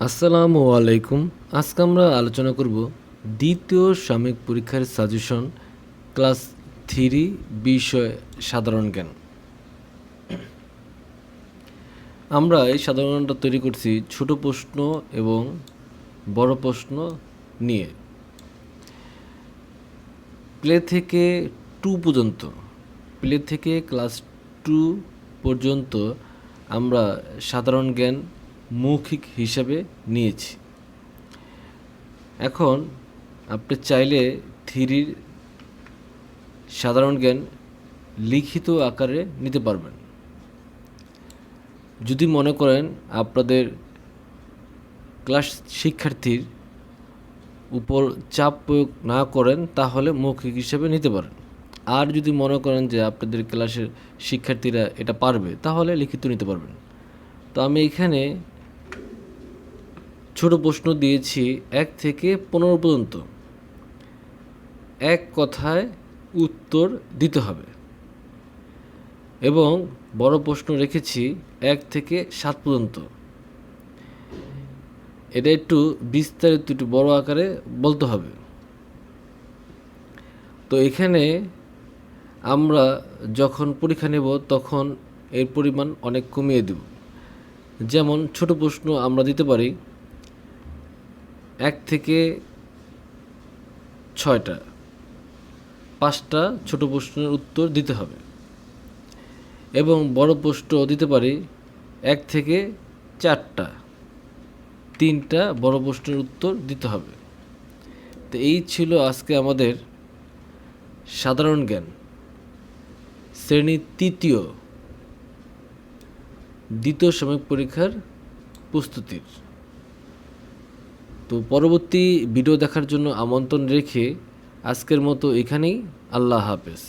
আসসালামু আলাইকুম। আজকে আমরা আলোচনা করব দ্বিতীয় সাময়িক পরীক্ষার সাজেশন ক্লাস 3 বিষয় সাধারণ জ্ঞান। আমরা এই সাধারণটা তৈরি করছি ছোট প্রশ্ন এবং বড় প্রশ্ন নিয়ে। প্লে থেকে 2 পর্যন্ত, প্লে থেকে ক্লাস 2 পর্যন্ত আমরা সাধারণ জ্ঞান মৌখিক হিসাবে নিয়েছি। এখন আপনি চাইলে 3 সাধারণ জ্ঞান লিখিত আকারে নিতে পারবেন। যদি মনে করেন আপনাদের ক্লাস শিক্ষার্থীর উপর চাপ প্রয়োগ না করেন তাহলে মৌখিক হিসাবে নিতে পারেন। আর যদি মনে করেন যে আপনাদের ক্লাসের শিক্ষার্থীরা এটা পারবে তাহলে লিখিত নিতে পারবেন। তো আমি এখানে ছোট প্রশ্ন দিয়েছি 1 থেকে 15 পর্যন্ত। এক কথায় উত্তর দিতে হবে এবং বড় প্রশ্ন রেখেছি 1 থেকে 7 পর্যন্ত। এটা একটু বিস্তারিত, একটু বড় আকারে বলতে হবে। তো এখানে আমরা যখন পরীক্ষা নেব তখন এর পরিমাণ অনেক কমিয়ে দেব। যেমন ছোট প্রশ্ন আমরা দিতে পারি 1 থেকে 6টা, 5টা ছোট প্রশ্নের উত্তর দিতে হবে এবং বড় প্রশ্ন দিতে পারি 1 থেকে 4টা, 3টা বড় প্রশ্নের উত্তর দিতে হবে। তো এই ছিল আজকে আমাদের সাধারণ জ্ঞান শ্রেণী 3 দ্বিতীয় সাময়িক পরীক্ষার প্রস্তুতির। তো পরবর্তী ভিডিও দেখার জন্য আমন্ত্রণ রেখে আজকের মতো এখানেই। আল্লাহ হাফেজ।